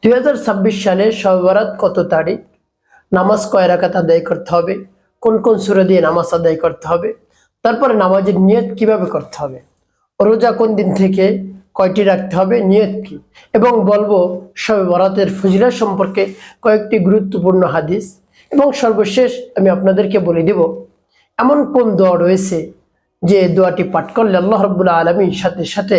2026 সালে শবে বরাত কত তারিখ, নামাজ কয় রাকাত আদায় করতে হবে, কোন কোন সূরা দিয়ে নামাজ আদায় করতে হবে, তারপরে নামাজের নিয়ত কিভাবে করতে হবে, রোজা কোন দিন থেকে কয়টি রাখতে হবে, নিয়ত কি, এবং বলবো শবে বরাতের ফজিলত সম্পর্কে কয়েকটি গুরুত্বপূর্ণ হাদিস, এবং সর্বশেষ আমি আপনাদেরকে বলে দেব এমন কোন দোয়া রয়েছে যে দোয়াটি পাঠ করলে আল্লাহ রাব্বুল আলামিন সাথে সাথে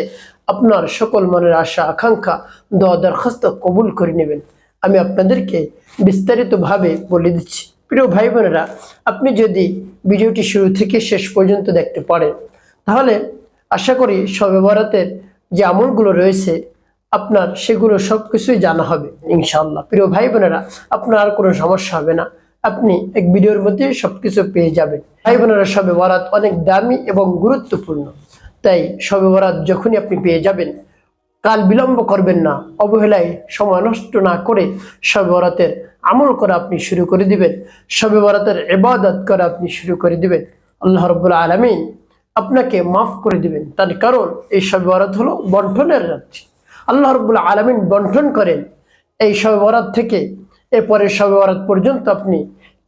আপনার সকল মনের আশা আকাঙ্ক্ষা দোয়া দরখাস্ত কবুল করে নেবেন। আমি আপনাদেরকে বিস্তারিতভাবে বলে দিচ্ছি। প্রিয় ভাই বোনেরা, আপনি যদি ভিডিওটি শুরু থেকে শেষ পর্যন্ত দেখতে পারেন তাহলে আশা করি শবে বরাতের যে আমলগুলো রয়েছে আপনার সেগুলো সবকিছুই জানা হবে ইনশাআল্লাহ। প্রিয় ভাই বোনেরা, আপনার আর কোনো সমস্যা হবে না, আপনি এক ভিডিওর মধ্যে সবকিছু পেয়ে যাবেন। ভাই বোনেরা, শবে বরাত অনেক দামি এবং গুরুত্বপূর্ণ, তাই শবে বরাত যখনই আপনি পেয়ে যাবেন কাল বিলম্ব করবেন না, অবহেলায় সময় নষ্ট না করে শবে বরাতের আমল করা আপনি শুরু করে দিবেন, শবে বরাতের ইবাদত করা আপনি শুরু করে দিবেন। আল্লাহ রাব্বুল আলামিন আপনাকে মাফ করে দিবেন। তার কারণ এই শবে বরাত হলো বন্টনের রাত্রি। আল্লাহ রাব্বুল আলামিন বন্টন করেন। এই শবে বরাত থেকে এরপরে শবে বরাত পর্যন্ত আপনি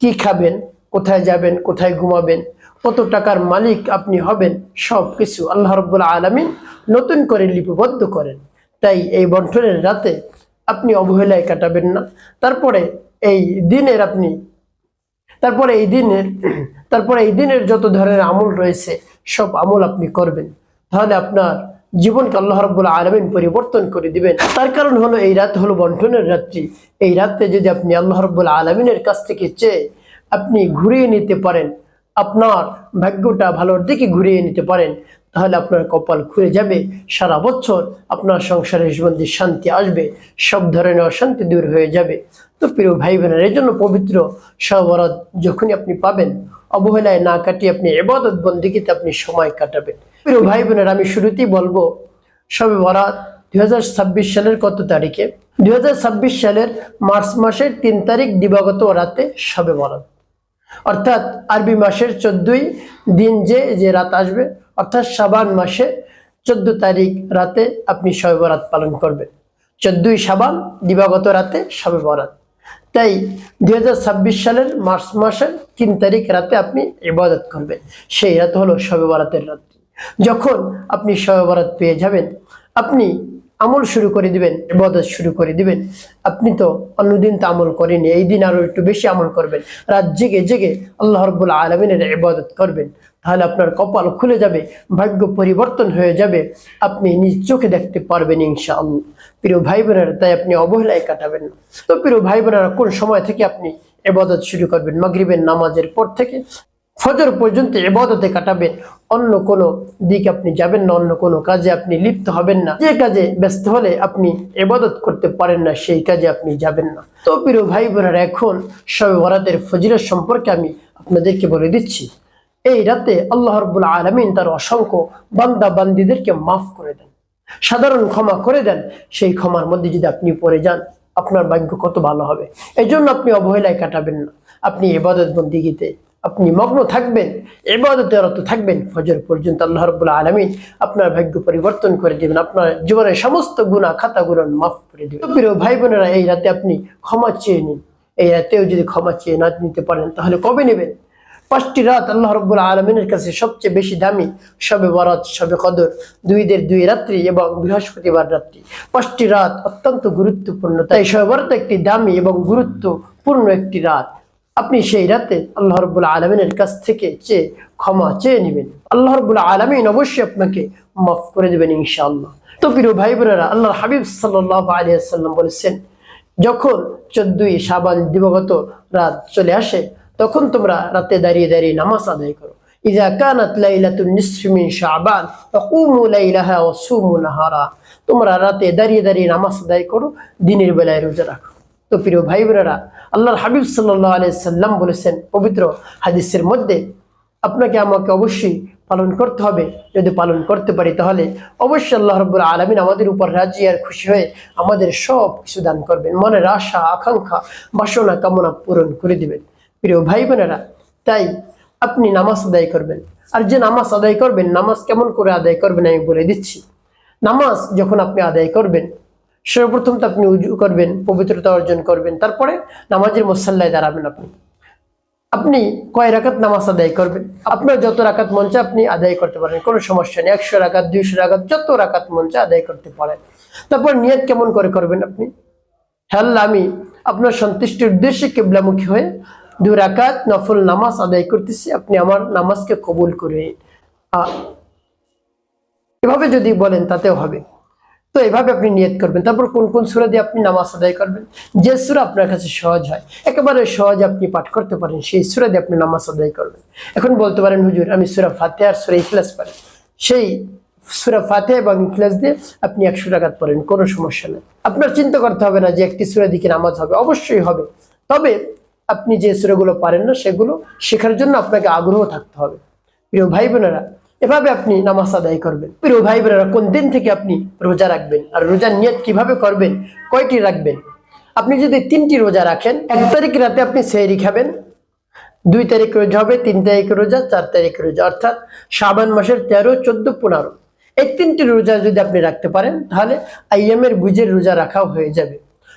কি খাবেন, কোথায় যাবেন, কোথায় ঘুমাবেন, কত টাকার মালিক আপনি হবেন, সব কিছু আল্লাহ রাব্বুল আলামিন নতুন করে লিপিবদ্ধ করেন। তাই এই বন্টনের রাতে আপনি অবহেলায় কাটাবেন না। তারপরে এই দিনের যত ধরনের আমল রয়েছে সব আমল আপনি করবেন, তাহলে আপনার জীবনকে আল্লাহ রাব্বুল আলামিন পরিবর্তন করে দিবেন। তার কারণ হলো এই রাত হলো বন্টনের রাত্রি। এই রাতে যদি আপনি আল্লাহ রাব্বুল আলামিনের কাছ থেকে চেয়ে আপনি ঘুরিয়ে নিতে পারেন, আপনার ভাগ্যটা ভালোর দিকে ঘুরিয়ে নিতে পারেন, তাহলে আপনার কপাল খুলে যাবে। সারা বছর আপনার সংসারের জীবনে শান্তি আসবে, সব ধরনের অশান্তি দূর হয়ে যাবে। তো প্রিয় ভাই বোনেরা, এই জন্য পবিত্র শবে বরাত যখনই আপনি পাবেন অবহেলায় না কাটিয়ে আপনি ইবাদত বন্দেগীতে আপনি সময় কাটাবেন। প্রিয় ভাই বোনেরা, আমি শুরুতেই বলবো শবে বরাত 2026 সালের কত তারিখে। 2026 সালের মার্চ মাসের 3 তারিখ দিবাগত রাতে শবে বরাত, অর্থাৎ আরবি মাসের 14 দিন যে রাত আসবে, অর্থাৎ শাবান মাসে 14 তারিখ রাতে আপনি শবে বরাত পালন করবেন। 14 শাবান দিবাগত রাতে শবে বরাত। তাই 2026 সালের মার্চ মাসের 3 তারিখ রাতে আপনি ইবাদত করবেন। সেই রাত হলো শবে বরাতের রাত্রি। যখন আপনি শবে বরাত পেয়ে যাবেন আপনি আমল শুরু করে দিবেন, ইবাদত শুরু করে দিবেন। আপনি তো অন্যদিন তো আমল করেনি, এই দিন আরো একটু বেশি আমল করবেন, রাত জেগে জেগে আল্লাহ রাব্বুল আলামিনের ইবাদত করবেন, তাহলে আপনার কপাল খুলে যাবে, ভাগ্য পরিবর্তন হয়ে যাবে, আপনি নিজ চোখে দেখতে পারবেন ইনশাআল্লাহ। প্রিয় ভাই বোনেরা, তাই আপনি অবহেলায় কাটাবেন না। তো প্রিয় ভাই বোনেরা, কোন সময় থেকে আপনি ইবাদত শুরু করবেন? মাগরিবের নামাজের পর থেকে ফজর পর্যন্ত ইবাদতে কাটাবেন, অন্য কোনো দিকে আপনি যাবেন না, অন্য কোনো কাজে আপনি লিপ্ত হবেন না। যে কাজে ব্যস্ত হলে আপনি ইবাদত করতে পারেন না সেই কাজে আপনি যাবেন না। তো প্রিয় ভাই বোনেরা, এখন শবে বরাতের ফজিলত সম্পর্কে আমি আপনাদেরকে বলে দিচ্ছি। এই রাতে আল্লাহ রাব্বুল আলামিন তার অসংখ্য বান্দা বান্দীদেরকে মাফ করে দেন, সাধারণ ক্ষমা করে দেন। সেই ক্ষমার মধ্যে যদি আপনি পড়ে যান আপনার ভাগ্য কত ভালো হবে। এই জন্য আপনি অবহেলায় কাটাবেন না, আপনি ইবাদত বন্দেগীতে আপনি মগ্ন থাকবেন, ইবাদতে রত থাকবেন ফজর পর্যন্ত। আল্লাহ রাব্বুল আলামিন আপনার ভাগ্য পরিবর্তন করে দিবেন, আপনার জীবনের সমস্ত গুনাহ খাতাগুলো মাফ করে দিবেন। প্রিয় ভাই বোনেরা, এই রাতে আপনি ক্ষমা চেয়ে নিন। এই রাতেও যদি ক্ষমা চেয়ে না নিতে পারেন তাহলে কবে নেবেন? 5টি রাত আল্লাহ রাব্বুল আলামিনের কাছে সবচেয়ে বেশি দামি, শবে বরাত, শবে কদর, 2 রাত্রি এবং বৃহস্পতিবার রাত্রি। 5টি রাত অত্যন্ত গুরুত্বপূর্ণ, তাই শবে বরাত একটি দামি এবং গুরুত্বপূর্ণ একটি রাত। আপনি সেই রাতে আল্লাহ রাব্বুল আলামিনের কাছ থেকে ক্ষমা চেয়ে নেবেন, আল্লাহ রাব্বুল আলামিন অবশ্যই আপনাকে মাফ করে দেবেন ইনশাআল্লাহ। তো প্রিয় ভাই বোনেরা, আল্লাহর হাবিব সাল্লাল্লাহু আলাইহি ওয়াসাল্লাম বলেছেন, যখন 14 শাবান দিবাগত রাত চলে আসে তখন তোমরা রাতে দাঁড়িয়ে দাঁড়িয়ে নামাজ আদায় করো। ইযা কানাত লাইলাতুন নিসফি মিন শাবান ফাকুমু লাইলাহা ওয়া সুমু নাহারা। তোমরা রাতে দাঁড়িয়ে দাঁড়িয়ে নামাজ আদায় করো, দিনের বেলায় রোজা রাখো। তো প্রিয় ভাই বোনেরা, আল্লাহর হাবিব সাল্লাল্লাহু আলাইহি সাল্লাম বলেছেন পবিত্র হাদিসের মধ্যে, আপনাকে আমাকে অবশ্যই পালন করতে হবে। যদি পালন করতে পারি তাহলে অবশ্যই আল্লাহ রাব্বুল আলামিন আমাদের উপর রাজি আর খুশি হয়ে আমাদের সব কিছু দান করবেন, মনের আশা আকাঙ্ক্ষা বাসনা কামনা পূরণ করে দিবেন। প্রিয় ভাই বোনেরা, তাই আপনি নামাজ আদায় করবেন। আর যে নামাজ আদায় করবেন, নামাজ কেমন করে আদায় করবেন আমি বলে দিচ্ছি। নামাজ যখন আপনি আদায় করবেন সর্বপ্রথম তো আপনি উজু করবেন, পবিত্রতা অর্জন করবেন, তারপরে নামাজের মুসাল্লায় দাঁড়াবেন। আপনি কয় রাকাত নামাজ আদায় করবেন, আপনার যত রাকাত মন চায় আপনি আদায় করতে পারেন, কোনো সমস্যা নেই। 100 রাকাত, 200 রাকাত, যত রাকাত মন চায় আদায় করতে পারেন। তারপর নিয়ত কেমন করে করবেন আপনি? হ্যাঁ, আমি আপনার সন্তুষ্টির উদ্দেশ্যে কিবলামুখী হয়ে 2 রাকাত নফল নামাজ আদায় করতেছি, আপনি আমার নামাজকে কবুল করে। এভাবে যদি বলেন তাতেও হবে। তো এভাবে আপনি নিয়ত করবেন। তারপর কোন কোন সূরা দিয়ে আপনি নামাজ আদায় করবেন? যে সূরা আপনার কাছে সহজ হয়, একেবারে সহজ আপনি পাঠ করতে পারেন, সেই সূরা দিয়ে আপনি নামাজ আদায় করবেন। এখন বলতে পারেন, হুজুর আমি সূরা ফাতিহা আর সূরা ইখলাস পারি। সেই সূরা ফাতিহা এবং ইখলাস দিয়ে আপনি 100 রাকাত পড়েন, কোনো সমস্যা নেই। আপনার চিন্তা করতে হবে না যে একটি সূরা দিকে নামাজ হবে, অবশ্যই হবে। তবে আপনি যে সূরাগুলো পারেন না সেগুলো শেখার জন্য আপনাকে আগ্রহ থাকতে হবে। প্রিয় ভাই বোনেরা, এভাবে আপনি নামাজ আদায় করবেন। প্রিয় ভাই বোনেরা, কোন দিন থেকে আপনি রোজা রাখবেন আর রোজার নিয়ত কিভাবে করবেন, কয়টি রাখবেন? আপনি যদি 3টি রোজা রাখেন, 1 তারিখ রাতে আপনি সেহরি খাবেন, 2 তারিখ রোজা হবে, 3 তারিখ রোজা, 4 তারিখ রোজা, অর্থাৎ শাবান মাসের 13, 14, 15 এই 3টি রোজা যদি আপনি রাখতে পারেন তাহলে আইয়ামের বুঝের রোজা রাখাও হয়ে যাবে।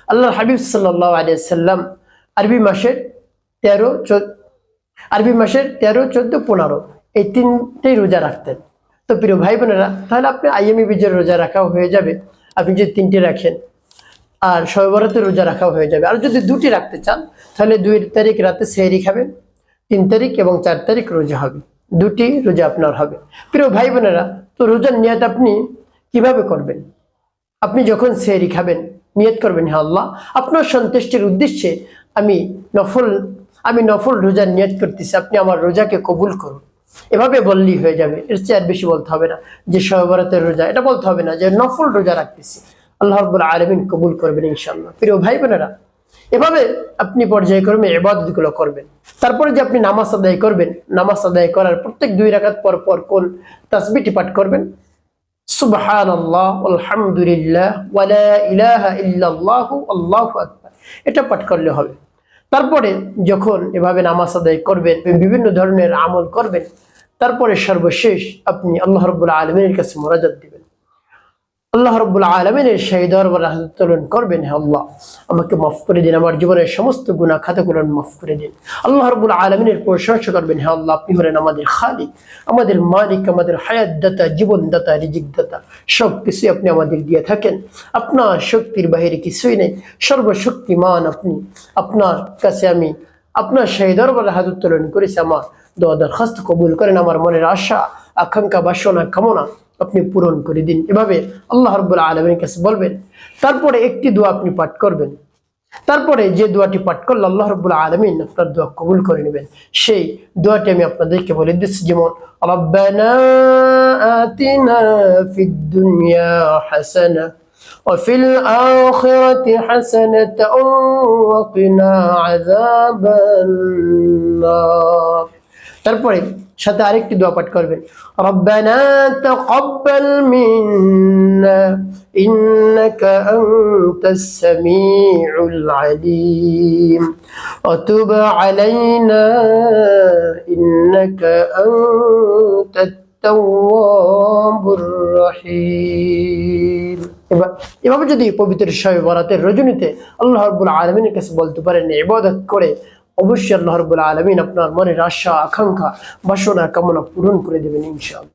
আল্লাহর হাবিব সাল্লাল্লাহু আলাইহি ওয়াসাল্লাম আরবি মাসের 13, 14, 15 এই 3টেই রোজা রাখতেন। তো প্রিয় ভাই বোনেরা, তাহলে আপনি আইয়ামি বীজের রোজা রাখাও হয়ে যাবে, আপনি যদি 3টি রাখেন, আর শবে বরাতের রোজা রাখাও হয়ে যাবে। আর যদি 2টি রাখতে চান তাহলে 2 তারিখ রাতে সেহরি খাবেন, 3 তারিখ এবং 4 তারিখ রোজা হবে, 2টি রোজা আপনার হবে। প্রিয় ভাই বোনেরা, তো রোজার নিয়ত আপনি কিভাবে করবেন? আপনি যখন সেহরি খাবেন নিয়ত করবেন, হ্যাঁ আল্লাহ আপনার সন্তুষ্টির উদ্দেশ্যে আমি নফল রোজার নিয়ত করতেছি, আপনি আমার রোজাকে কবুল করুন। এভাবে বললেই হয়ে যাবে, এর চেয়ে আর বেশি বলতে হবে না যে শবে বরাতের রোজা, এটা বলতে হবে না যে নফল রোজা রাখতেছি, আল্লাহ রাব্বুল আলামিন কবুল করবেন ইনশাআল্লাহ। প্রিয় ভাই বোনেরা, এভাবে আপনি পর্যায়ক্রমে ইবাদতগুলো করবেন। তারপরে যে আপনি নামাজ আদায় করবেন, নামাজ আদায় করার প্রত্যেক 2 রাকাত পর পর কোন তাসবিহটি পাঠ করবেন? সুবহানাল্লাহ, আলহামদুলিল্লাহ, ওয়া লা ইলাহা ইল্লাল্লাহ, আল্লাহু আকবার, এটা পাঠ করলে হবে। তারপরে যখন এভাবে নামাজ আদায় করবেন, বিভিন্ন ধরনের আমল করবেন, তারপরে সর্বশেষ আপনি আল্লাহ রাব্বুল আলামিনের কাছে মুনাজাত দিবেন। আল্লাহ রাব্বুল আলামিনের সেই দরবারে হাত উত্তোলন করবেন, হে আল্লাহ আমাকে মাফ করে দিন, আমার জীবনের সমস্ত গুনাহ খাতাগুলো মাফ করে দিন। আল্লাহ রাব্বুল আলামিনের প্রশংসা করবেন, হে আল্লাহ আপনি হলেন আমাদের খালিক, আমাদের মালিক, আমাদের হায়াত দাতা, জীবন দাতা, রিজিক দাতা, সব কিছু আপনি আমাদের দিয়ে থাকেন। আপনার শক্তির বাহিরে কিছুই নেই, সর্বশক্তিমান আপনি। আপনার কাছে আমি আপনার সেই দরবারে হাত উত্তোলন করেছি, আমার দোয়া দরখাস্ত কবুল করেন, আমার মনের আশা, আকাঙ্ক্ষা, বাসনা, কামনা আপনি পূরণ করে দিন। এভাবে আল্লাহ রাব্বুল আলামিনের কাছে বলবেন। তারপরে একটি দোয়া আপনি পাঠ করবেন, তারপরে যে দোয়াটি পাঠ করলে আল্লাহ রাব্বুল আলামিন আপনার দোয়া কবুল করে নেবেন, সেই দোয়াটি আমি আপনাদেরকে বলে দিচ্ছি। যেমন রব্বানা আতিনা ফিদ দুনিয়া হাসানাহ ওয়া ফিল আখিরাতি হাসানাতাও ওয়া কিনা আযাবান নার। তারপরে সাথে আরেকটি দোয়া পাঠ করবেন, রব্বানা তাকাব্বাল মিন্না ইন্নাকা আনতাস সামিউল আলিম ওয়া তুব আলাইনা ইন্নাকা আনতাত তাওয়াবুর রহিম। এভাবে যদি পবিত্র শবে বরাতের রজনীতে আল্লাহ রাব্বুল আলামিনের কাছে বলতে পারেন, ইবাদত করে, অবশ্যই আল্লাহ রাব্বুল আলামিন আপনার মনের আশা, আকাঙ্ক্ষা, বাসনা, কামনা পূরণ করে দেবেন ইনশাআল্লাহ।